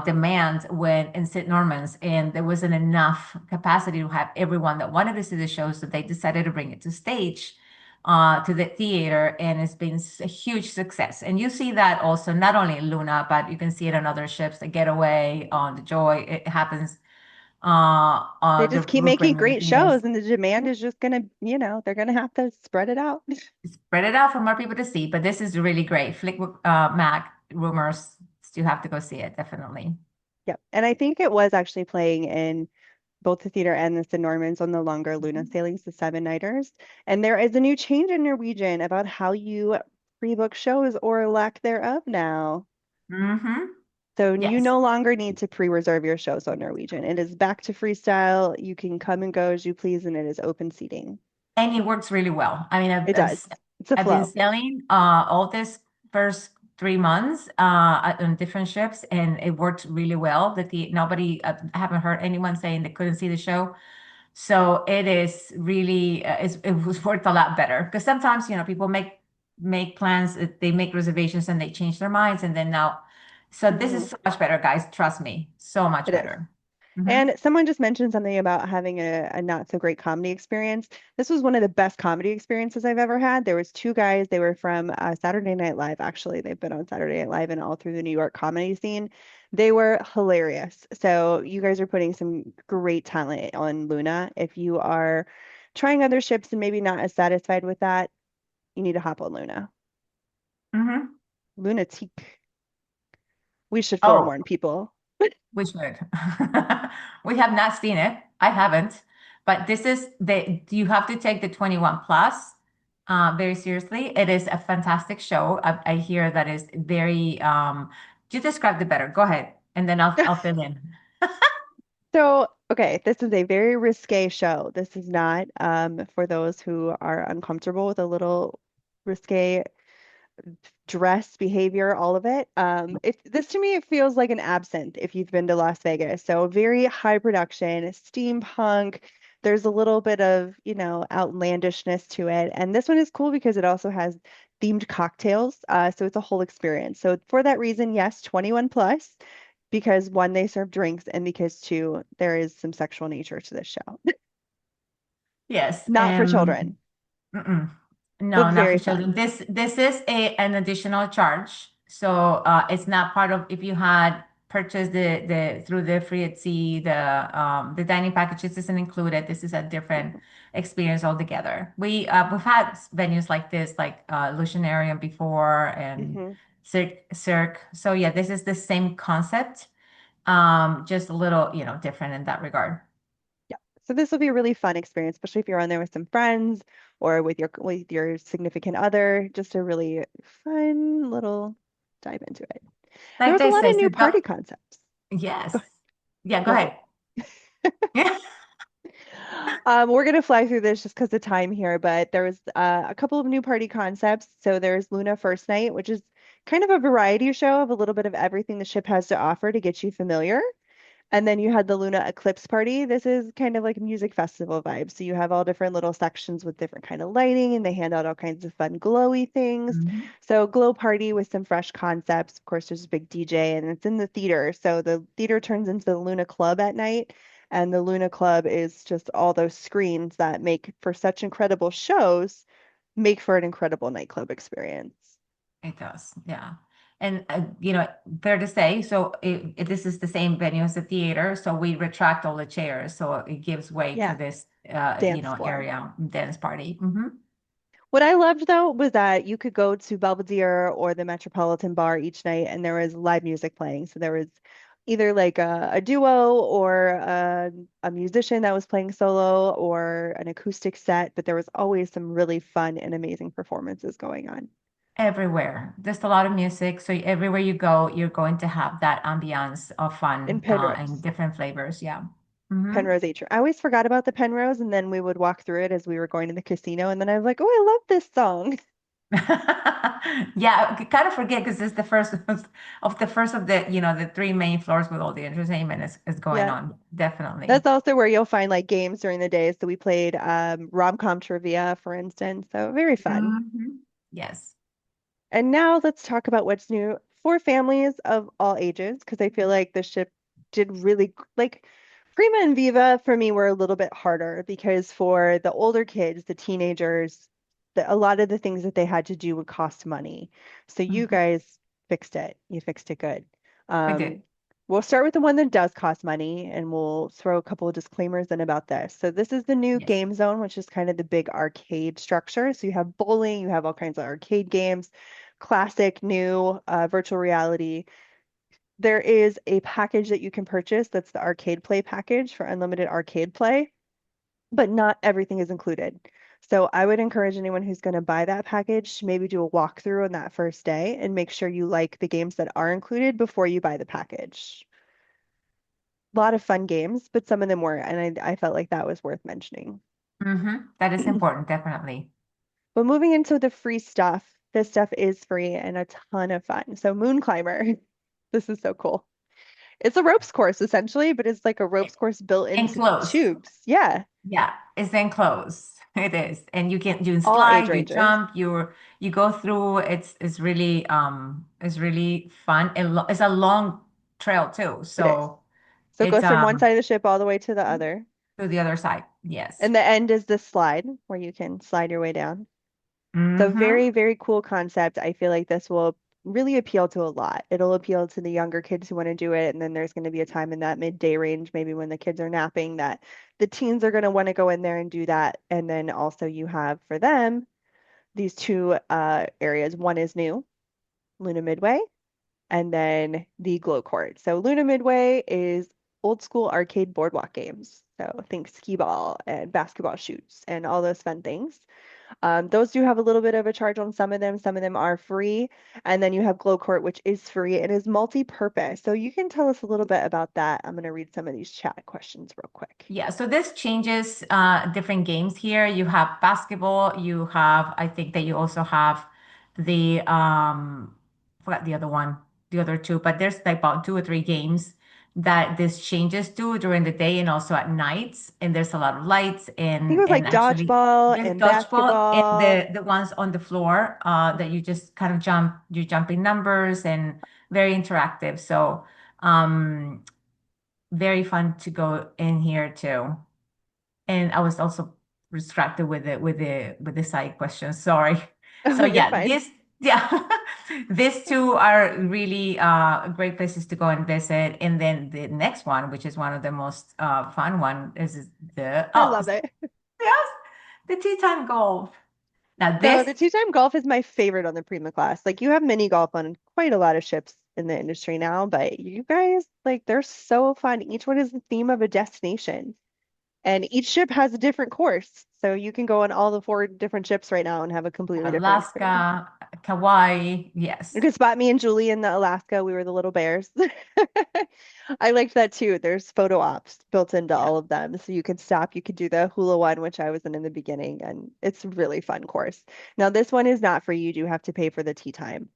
demand when in St. Norman's, and there wasn't enough capacity to have everyone that wanted to see the show, so they decided to bring it to stage, to the theater, and it's been a huge success. And you see that also not only in Luna, but you can see it on other ships, the Getaway, on the Joy. It happens They the just keep making Brooklyn and the great shows, Venus. and the demand is just gonna, they're gonna have to spread it out. Spread it out for more people to see, but this is really great. Mac Rumors, you have to go see it, definitely. Yep. And I think it was actually playing in both the theater and the St. Normans on the longer Luna Mhm. sailings, the seven nighters. And there is a new change in Norwegian about how you pre-book shows or lack thereof now. Mm-hmm. So you Yes. no longer need to pre-reserve your shows on Norwegian. It is back to freestyle. You can come and go as you please, and it is open seating. And it works really well. I mean, It does. It's a I've been flow. sailing all this first 3 months on different ships, and it worked really well. Nobody, I haven't heard anyone saying they couldn't see the show. So it is really it was worked a lot better because sometimes people make plans, they make reservations, and they change their minds, and then now. So this Hmm. is so much better, guys. Trust me, so much It is. better. Hmm. And someone just mentioned something about having a not so great comedy experience. This was one of the best comedy experiences I've ever had. There was two guys. They were from Saturday Night Live, actually. They've been on Saturday Night Live and all through the New York comedy scene. They were hilarious. So you guys are putting some great talent on Luna. If you are trying other ships and maybe not as satisfied with that, you need to hop on Luna. Hmm. Lunatique. We should Oh, forewarn people. we should. We have not seen it. I haven't. But this is you have to take the 21 plus very seriously. It is a fantastic show. I hear that is very you described it better. Go ahead. And then I'll fill in. So, okay, this is a very risque show. This is not for those who are uncomfortable with a little risque dress, behavior, all of it. This to me it feels like an absinthe if you've been to Las Vegas. So very high production, steampunk. There's a little bit of, outlandishness to it. And this one is cool because it also has themed cocktails. So it's a whole experience. So for that reason, yes, 21 plus, because one, they serve drinks, and because two, there is some sexual nature to this show. Yes. Not for children, Mm-mm. but No, not for very children. fun. This is an additional charge. So it's not part of if you had purchased the through the free at sea, the dining packages isn't included. This is a different Mhm. experience altogether. We've had venues like this, like Lucianarium before and Mhm. Cirque. So yeah, this is the same concept, just a little, different in that regard. Yeah. So this will be a really fun experience, especially if you're on there with some friends or with your significant other. Just a really fun little dive into it. There Like was a they lot say, of so new don't, party concepts. yes. Go, Yeah, go go ahead. ahead. Yeah. We're gonna fly through this just because of time here, but there was a couple of new party concepts. So there's Luna First Night, which is kind of a variety show of a little bit of everything the ship has to offer to get you familiar. And then you had the Luna Eclipse Party. This is kind of like a music festival vibe. So you have all different little sections with different kind of lighting, and they hand out all kinds of fun glowy things. Mhm. So glow party with some fresh concepts. Of course, there's a big DJ, and it's in the theater. So the theater turns into the Luna Club at night, and the Luna Club is just all those screens that make for such incredible shows, make for an incredible nightclub experience. It does, yeah. And fair to say, so this is the same venue as the theater, so we retract all the chairs, so it gives way to Yeah, this, dance floor. area dance party. Hmm. What I loved though was that you could go to Belvedere or the Metropolitan Bar each night and there was live music playing. So there was either like a duo or a musician that was playing solo or an acoustic set, but there was always some really fun and amazing performances going on. Everywhere, just a lot of music. So everywhere you go, you're going to have that ambiance of In fun and Penrose, different flavors. Yeah. Hmm. Penrose Atrium. I always forgot about the Penrose and then we would walk through it as we were going to the casino and then I was like, oh, I love this song. Yeah, I kind of forget because it's the first of the the three main floors with all the entertainment is going Yeah. on. Definitely. That's also where you'll find like games during the day. So we played rom-com trivia, for instance. So very fun. Hmm. Yes. And now let's talk about what's new for families of all ages, because I feel like the ship did really like Prima and Viva for me were a little bit harder because for the older kids, the teenagers, a lot of the things that they had to do would cost money. So you Mhm. guys fixed it. You fixed it good. We Um, did. we'll start with the one that does cost money, and we'll throw a couple of disclaimers in about this. So this is the new Yes. game zone, which is kind of the big arcade structure. So you have bowling, you have all kinds of arcade games, classic, new, virtual reality. There is a package that you can purchase that's the arcade play package for unlimited arcade play, but not everything is included. So I would encourage anyone who's going to buy that package to maybe do a walkthrough on that first day and make sure you like the games that are included before you buy the package. A lot of fun games, but some of them were, and I felt like that was worth mentioning. That is important, definitely. But moving into the free stuff, this stuff is free and a ton of fun. So Moon Climber, this is so cool. It's a ropes course essentially, but it's like a ropes course built into Enclosed. tubes. Yeah, Yeah, it's enclosed. It is. And you all age slide, you ranges. jump, you go through. It's really fun. It's a long trail too. It is. So So it It's goes from one side of the ship all the way to the other. to the other side. Yes. And the end is the slide where you can slide your way down. So Mm-hmm. very, very cool concept. I feel like this will really appeal to a lot. It'll appeal to the younger kids who want to do it. And then there's going to be a time in that midday range, maybe when the kids are napping, that the teens are going to want to go in there and do that. And then also you have for them these two areas. One is new, Luna Midway, and then the Glow Court. So Luna Midway is old school arcade boardwalk games. So think skee ball and basketball shoots and all those fun things. Those do have a little bit of a charge on some of them. Some of them are free. And then you have Glow Court, which is free and is multi-purpose. So you can tell us a little bit about that. I'm going to read some of these chat questions real quick. Yeah, so this changes different games here. You have basketball, you have, I think that you also have the forgot the other one, the other two, but there's like about two or three games that this changes to during the day and also at nights. And there's a lot of lights I think it was and like actually dodgeball there's and dodgeball and basketball. the ones on the floor that you just kind of you're jumping numbers and very interactive. So very fun to go in here too. And I was also distracted with the side questions. Sorry. Oh, So you're yeah, fine. yeah, these two are really great places to go and visit. And then the next one, which is one of the most fun one, is the I love it. yes, the tea time golf. Now So this, the two-time golf is my favorite on the Prima class. Like you have mini golf on quite a lot of ships in the industry now, but you guys, like they're so fun. Each one is the theme of a destination. And each ship has a different course. So you can go on all the four different ships right now and have a completely different experience. Alaska, Kauai, You yes. can spot me and Julie in the Alaska. We were the little bears. I liked that too. There's photo ops built into Yeah. all of them. So you can stop, you could do the hula one, which I was in the beginning, and it's a really fun course. Now, this one is not free. You do have to pay for the tea time.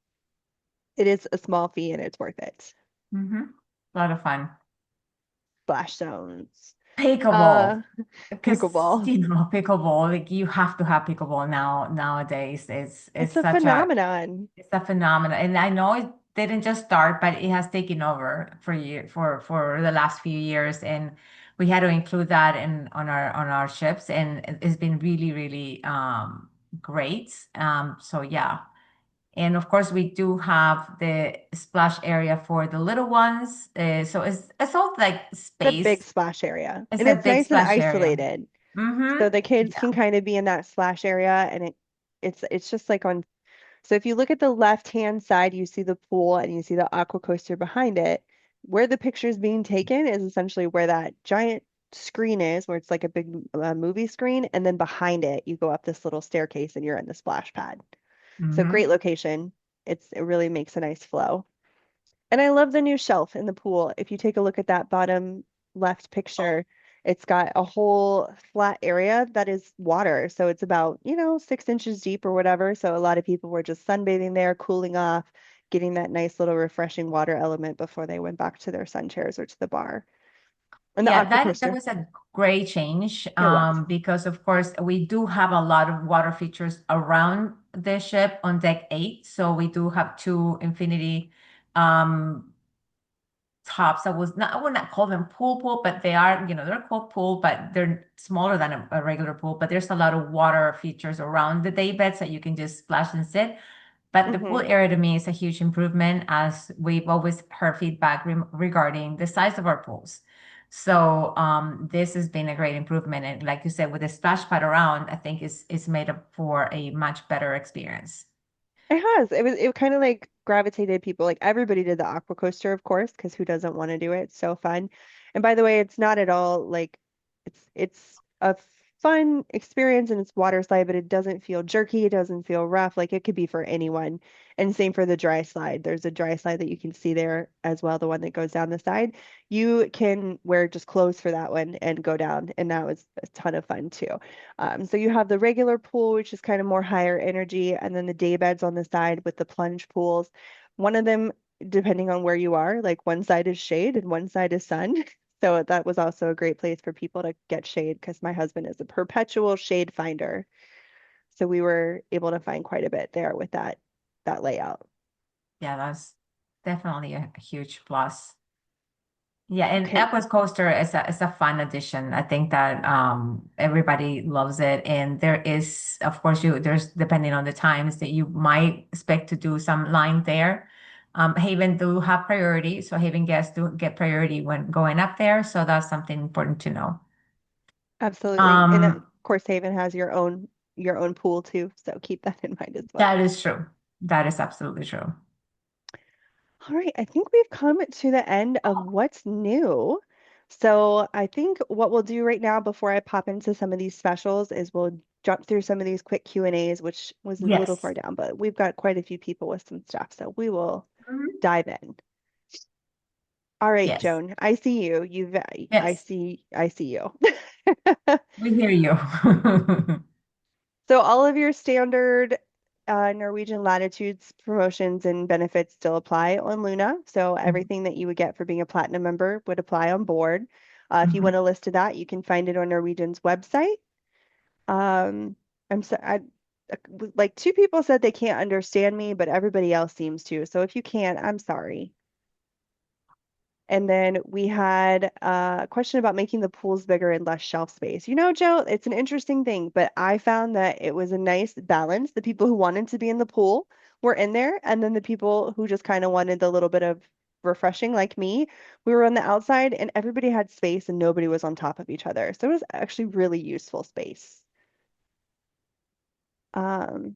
It is a small fee and it's worth it. Mm-hmm. A lot of fun. Splash zones. Pickleball. Uh, Because pickleball. pickleball, like you have to have pickleball nowadays. It's It's a such a phenomenon. it's a phenomenon, and I know it didn't just start, but it has taken over for you for the last few years, and we had to include that in on our ships, and it's been really great. So yeah, and of course we do have the splash area for the little ones. So it's all like It's a big space. splash area. It's And a it's big nice and splash area. isolated. So Mm-hmm. the kids Yeah. can kind of be in that splash area and it's just like on so if you look at the left-hand side, you see the pool and you see the aqua coaster behind it. Where the picture is being taken is essentially where that giant screen is, where it's like a big movie screen, and then behind it, you go up this little staircase and you're in the splash pad. So Mm-hmm. great location. It really makes a nice flow. And I love the new shelf in the pool. If you take a look at that bottom left picture, it's got a whole flat area that is water. So it's about, 6 inches deep or whatever. So a lot of people were just sunbathing there, cooling off, getting that nice little refreshing water element before they went back to their sun chairs or to the bar. And the Yeah, aqua that coaster. was a great change It was. because of course we do have a lot of water features around the ship on deck 8. So we do have two infinity um tops. I would not call them pool, but they are, they're called pool, but they're smaller than a regular pool. But there's a lot of water features around the day beds that you can just splash and sit. But the pool Hmm. area to me is a huge improvement as we've always heard feedback regarding the size of our pools. So this has been a great improvement. And like you said, with the splash pad around, I think is made up for a much better experience. It has. It kind of like gravitated people. Like everybody did the aqua coaster, of course, because who doesn't want to do it? It's so fun. And by the way, it's not at all like it's a fun experience and it's water slide, but it doesn't feel jerky, it doesn't feel rough. Like it could be for anyone. And same for the dry slide. There's a dry slide that you can see there as well, the one that goes down the side. You can wear just clothes for that one and go down, and that was a ton of fun too. So you have the regular pool, which is kind of more higher energy, and then the day beds on the side with the plunge pools. One of them, depending on where you are, like one side is shade and one side is sun. So that was also a great place for people to get shade because my husband is a perpetual shade finder. So we were able to find quite a bit there with that layout. Yeah, that's definitely a huge plus. Yeah, and Okay, Aqua's Coaster is a fun addition. I think that everybody loves it. And there is, of course, there's depending on the times that you might expect to do some line there. Haven do have priority, so Haven guests do get priority when going up there. So that's something important to know. absolutely. And of Um, course, Haven has your own pool too, so keep that in mind as well. that is true. That is absolutely true. All right, I think we've come to the end of what's new. So I think what we'll do right now before I pop into some of these specials is we'll jump through some of these quick Q&As, which was a little far Yes. down, but we've got quite a few people with some stuff, so we will Mhm. dive in. All right, Yes. Joan, I see you. Yes. I see you. We hear you. So all of your standard Norwegian latitudes promotions and benefits still apply on Luna. So everything that you would get for being a platinum member would apply on board. If you want Mhm. a list of that, you can find it on Norwegian's website. Um, I'm so like two people said they can't understand me, but everybody else seems to. So if you can't, I'm sorry. And then we had a question about making the pools bigger and less shelf space. You know, Joe, it's an interesting thing, but I found that it was a nice balance. The people who wanted to be in the pool were in there, and then the people who just kind of wanted a little bit of refreshing, like me, we were on the outside, and everybody had space and nobody was on top of each other. So it was actually really useful space. Um,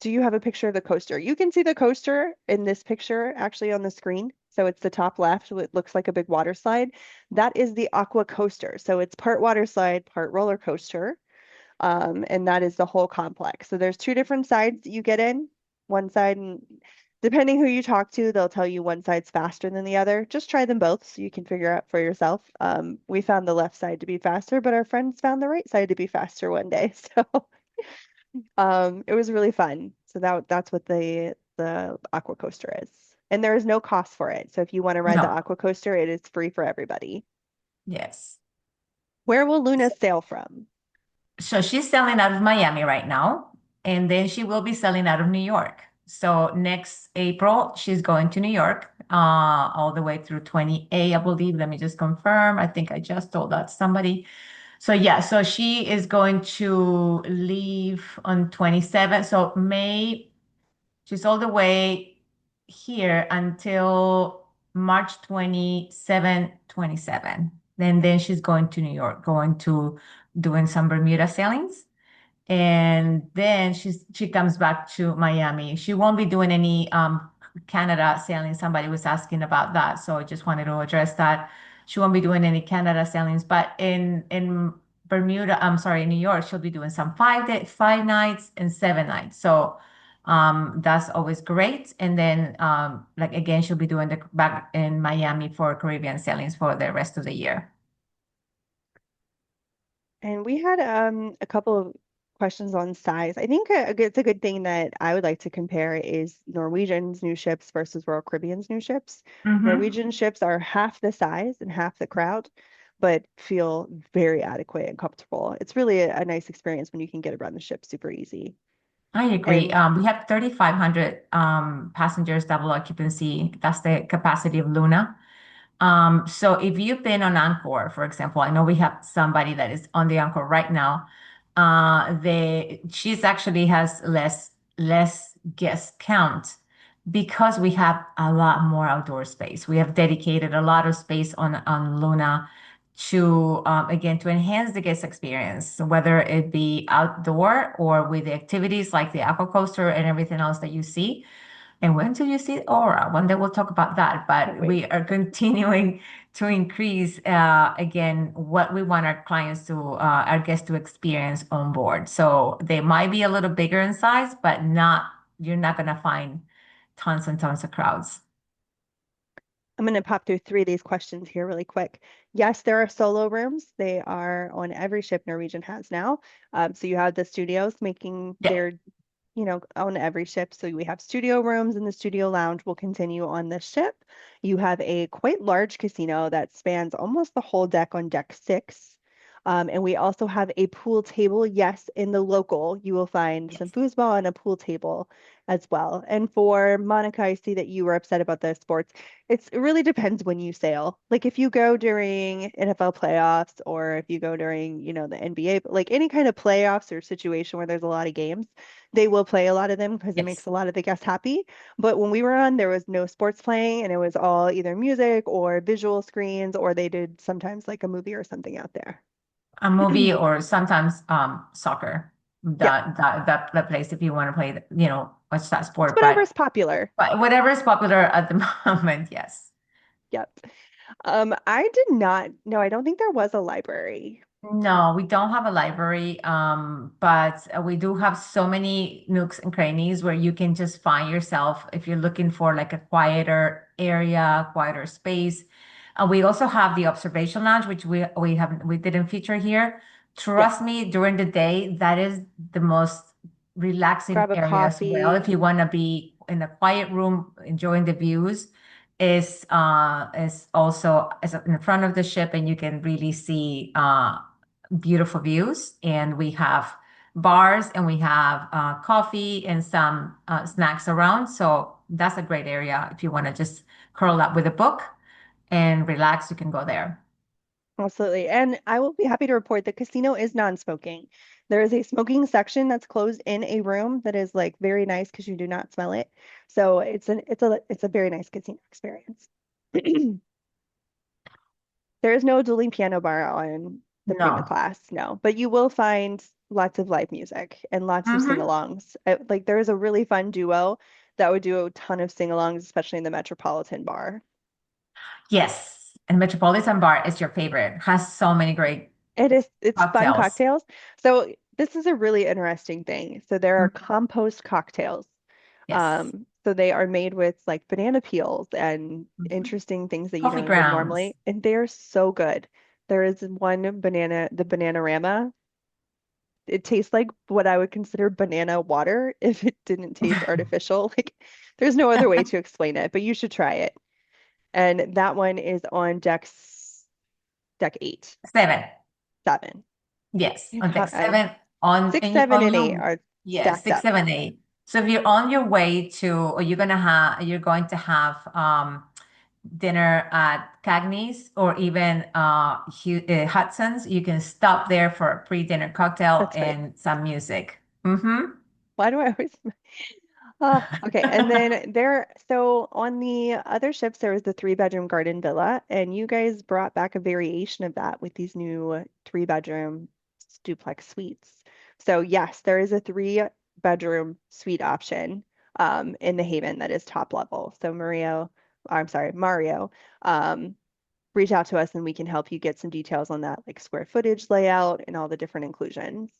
do you have a picture of the coaster? You can see the coaster in this picture actually on the screen. So it's the top left. It looks like a big water slide. That is the aqua coaster. So it's part water slide, part roller coaster. And that is the whole complex. So there's two different sides that you get in. One side, and depending who you talk to, they'll tell you one side's faster than the other. Just try them both so you can figure out for yourself. We found the left side to be faster, but our friends found the right side to be faster one day. So it was really fun. So that's what the aqua coaster is. And there is no cost for it. So if you want to ride the No. aqua coaster, it is free for everybody. Yes. Where will Luna sail from? So she's selling out of Miami right now, and then she will be selling out of New York. So next April, she's going to New York, all the way through 28, I believe. Let me just confirm. I think I just told that to somebody. So yeah, so she is going to leave on 27. So May, she's all the way here until March 27, 27. Then she's going to New York, going to doing some Bermuda sailings, and then she comes back to Miami. She won't be doing any Canada sailing. Somebody was asking about that, so I just wanted to address that. She won't be doing any Canada sailings, but in Bermuda, I'm sorry, in New York, she'll be doing some 5 day, 5 nights and 7 nights. So that's always great. And then like again, she'll be doing the back in Miami for Caribbean sailings for the rest of the year. And we had a couple of questions on size. I think it's a good thing that I would like to compare is Norwegian's new ships versus Royal Caribbean's new ships. Mm-hmm. Norwegian ships are half the size and half the crowd, but feel very adequate and comfortable. It's really a nice experience when you can get around the ship super easy. I agree. And We have 3,500 passengers double occupancy. That's the capacity of Luna. So if you've been on Encore, for example, I know we have somebody that is on the Encore right now. She's actually has less guest count because we have a lot more outdoor space. We have dedicated a lot of space on Luna to again to enhance the guest experience, whether it be outdoor or with the activities like the aqua coaster and everything else that you see. And when do you see Aura? One day we'll talk about that. can't But wait. we are continuing to increase again what we want our clients to our guests to experience on board. So they might be a little bigger in size, but not you're not gonna find tons and tons of crowds. I'm going to pop through three of these questions here really quick. Yes, there are solo rooms. They are on every ship Norwegian has now. So you have the studios making Yeah. their on every ship. So we have studio rooms and the studio lounge will continue on this ship. You have a quite large casino that spans almost the whole deck on deck 6. And we also have a pool table. Yes, in the local, you will find some Yes. foosball and a pool table as well. And for Monica, I see that you were upset about the sports. It really depends when you sail. Like if you go during NFL playoffs or if you go during, the NBA, like any kind of playoffs or situation where there's a lot of games, they will play a lot of them because it makes Yes. a lot of the guests happy. But when we were on, there was no sports playing and it was all either music or visual screens, or they did sometimes like a movie or something out there. A movie or sometimes soccer. Yep. That place if you want to play, watch that It's sport. whatever's popular. But whatever is popular at the moment, yes. Yep. I did not, no, I don't think there was a library. No, we don't have a library, but we do have so many nooks and crannies where you can just find yourself if you're looking for like a quieter area, quieter space. We also have the observation lounge, which we didn't feature here. Yep. Trust me, during the day, that is the most relaxing Grab a area as well. If coffee. you want to be in a quiet room enjoying the views, is also is in front of the ship, and you can really see beautiful views. And we have bars and we have coffee and some snacks around. So that's a great area. If you want to just curl up with a book and relax, you can go there. Absolutely. And I will be happy to report the casino is non-smoking. There is a smoking section that's closed in a room that is like very nice because you do not smell it. So it's a very nice casino experience. There is no dueling piano bar on the Prima No. class, no, but you will find lots of live music and lots of Hmm. sing-alongs. Like there is a really fun duo that would do a ton of sing-alongs, especially in the Metropolitan Bar. Yes. And Metropolitan Bar is your favorite. Has so many great It's fun cocktails. cocktails. So this is a really interesting thing. So there are Mhm. compost cocktails. Yes. So they are made with like banana peels and Mhm. interesting things that Coffee you would grounds. normally, and they're so good. There is one banana, the Bananarama. It tastes like what I would consider banana water if it didn't taste artificial. Like there's no other way to explain it, but you should try it. And that one is on deck 8, 7. 7. Yes, And on how, deck 7 6, 7, on and 8 your are yes, stacked six, up. seven, eight. So if you're on your way to, or you're going to have dinner at Cagney's or even Hudson's, you can stop there for a pre-dinner cocktail That's right. and some music. Mm-hmm. Why do I always? Okay. And then so on the other ships, there was the three-bedroom garden villa, and you guys brought back a variation of that with these new three-bedroom duplex suites. So yes, there is a three-bedroom suite option in the Haven that is top level. So Mario, um, reach out to us and we can help you get some details on that, like square footage layout and all the different inclusions.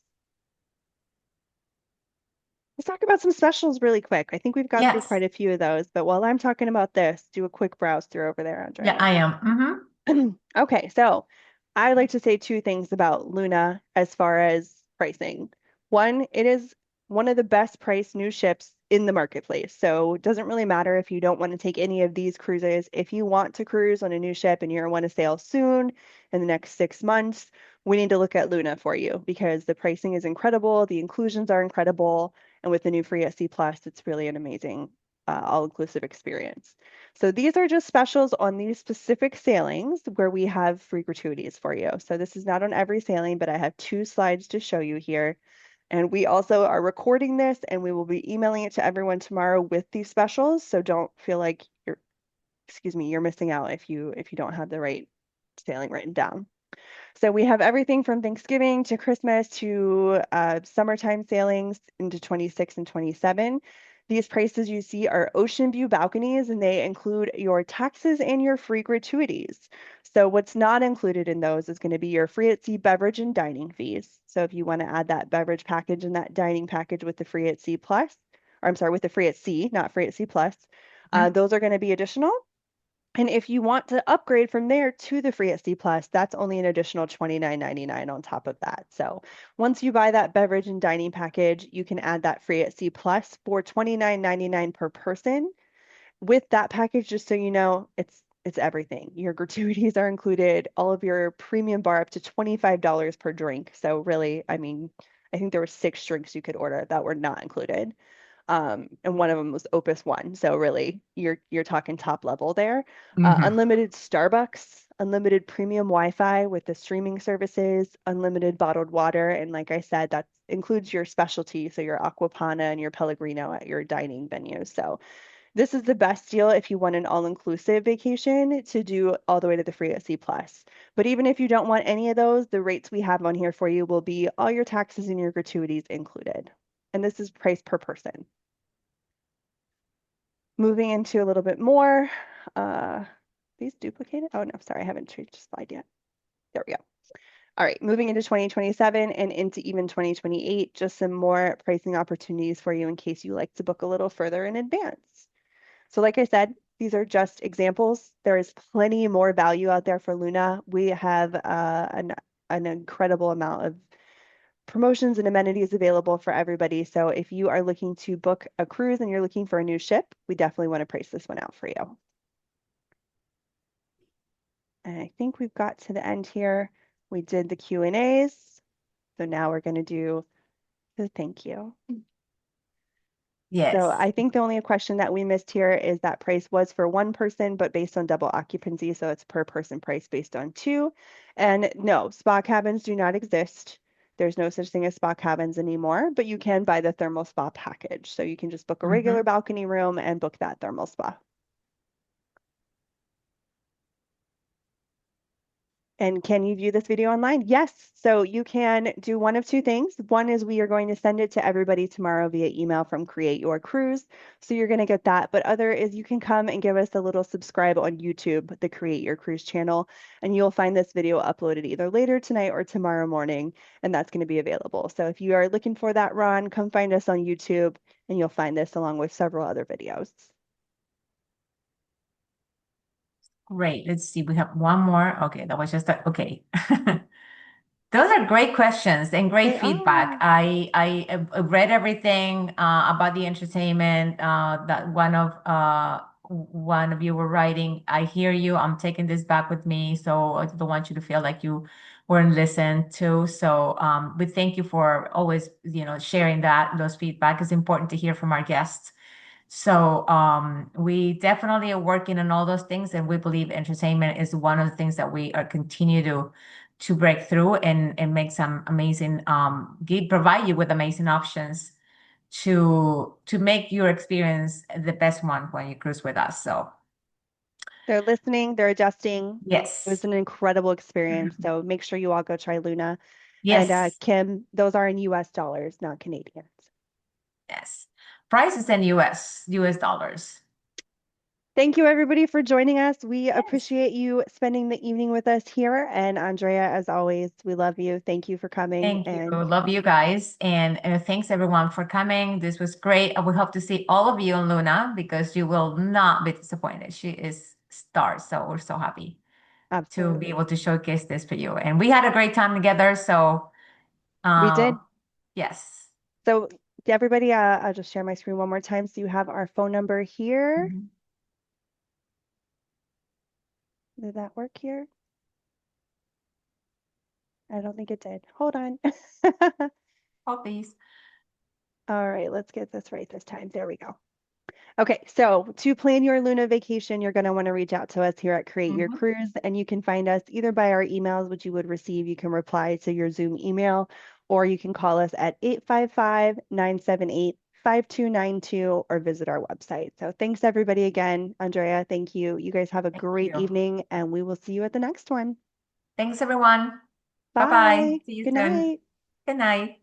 Let's talk about some specials really quick. I think we've got through Yes. quite a few of those, but while I'm talking about this, do a quick browse through over there, Yeah, Andrea. I am. Mm-hmm. Okay, so I like to say two things about Luna as far as pricing. One, it is one of the best priced new ships in the marketplace. So it doesn't really matter if you don't want to take any of these cruises. If you want to cruise on a new ship and you want to sail soon in the next 6 months, we need to look at Luna for you because the pricing is incredible, the inclusions are incredible, and with the new free at C Plus, it's really an amazing all-inclusive experience. So these are just specials on these specific sailings where we have free gratuities for you. So this is not on every sailing, but I have two slides to show you here. And we also are recording this and we will be emailing it to everyone tomorrow with these specials. So don't feel like you're missing out if you don't have the right sailing written down. So we have everything from Thanksgiving to Christmas to summertime sailings into 26 and 27. These prices you see are ocean view balconies and they include your taxes and your free gratuities. So what's not included in those is going to be your free at sea beverage and dining fees. So if you want to add that beverage package and that dining package with the free at sea plus, or I'm sorry, with the free at sea, not free at sea plus, those are going to be additional. And if you want to upgrade from there to the free at C Plus, that's only an additional $29.99 on top of that. So once you buy that beverage and dining package, you can add that free at C Plus for $29.99 per person. With that package, just so you know, it's It's everything. Your gratuities are included, all of your premium bar up to $25 per drink. So really, I mean, I think there were 6 drinks you could order that were not included. And one of them was Opus One. So really, you're talking top level there. Hmm. Unlimited Starbucks, unlimited premium Wi-Fi with the streaming services, unlimited bottled water, and like I said, that includes your specialty, so your Aquapana and your Pellegrino at your dining venues. So this is the best deal if you want an all-inclusive vacation to do all the way to the free at C plus. But even if you don't want any of those, the rates we have on here for you will be all your taxes and your gratuities included. And this is price per person. Moving into a little bit more, these duplicated? Oh no, sorry, I haven't changed the slide yet. There we go. All right, moving into 2027 and into even 2028, just some more pricing opportunities for you in case you like to book a little further in advance. So like I said, these are just examples. There is plenty more value out there for Luna. We have an incredible amount of promotions and amenities available for everybody. So if you are looking to book a cruise and you're looking for a new ship, we definitely want to price this one out for you. And I think we've got to the end here. We did the Q&As. So now we're going to do the thank you. So Yes. I think the only question that we missed here is that price was for one person, but based on double occupancy. So it's per person price based on two. And no, spa cabins do not exist. There's no such thing as spa cabins anymore, but you can buy the thermal spa package. So you can just book a regular Hmm. balcony room and book that thermal spa. And can you view this video online? Yes. So you can do one of two things. One is we are going to send it to everybody tomorrow via email from Create Your Cruise. So you're going to get that. But other is you can come and give us a little subscribe on YouTube, the Create Your Cruise channel, and you'll find this video uploaded either later tonight or tomorrow morning, and that's going to be available. So if you are looking for that, Ron, come find us on YouTube and you'll find this along with several other videos. Great. Let's see. We have one more. Okay, that was just okay. Those are great questions and great They feedback. are. I read everything about the entertainment that one of you were writing. I hear you. I'm taking this back with me, so I don't want you to feel like you weren't listened to. So we thank you for always, sharing those feedback. It's important to hear from our guests. So we definitely are working on all those things, and we believe entertainment is one of the things that we are continue to break through and make some amazing provide you with amazing options to make your experience the best one when you cruise with us. So They're listening, they're adjusting. It was yes. an incredible experience. So make sure you all go try Luna. And Yes. Kim, those are in US dollars, not Canadians. Yes. Prices in US dollars. Thank you, everybody, for joining us. We Yes. appreciate you spending the evening with us here. And Andrea, as always, we love you. Thank you for coming. Thank you. And Love you guys. And thanks everyone for coming. This was great. We hope to see all of you on Luna because you will not be disappointed. She is star. So we're so happy to be absolutely, able to showcase this for you. And we had a great time together. So we uh, did. yes. So, everybody, I'll just share my screen one more time. So, you have our phone number here. Mhm. Did that work here? I don't think it did. Hold on. Oh, please. All right, let's get this right this time. There we go. Okay, so to plan your Luna vacation, you're going to want to reach out to us here at Create Your Mhm. Cruise, and you can find us either by our emails, which you would receive. You can reply to your Zoom email, or you can call us at 855-978-5292 or visit our website. So thanks everybody again. Andrea, thank you. You guys have a Thank great you. evening, and we will see you at the next one. Thanks everyone. Bye-bye. Bye. See you Good soon. night. Good night.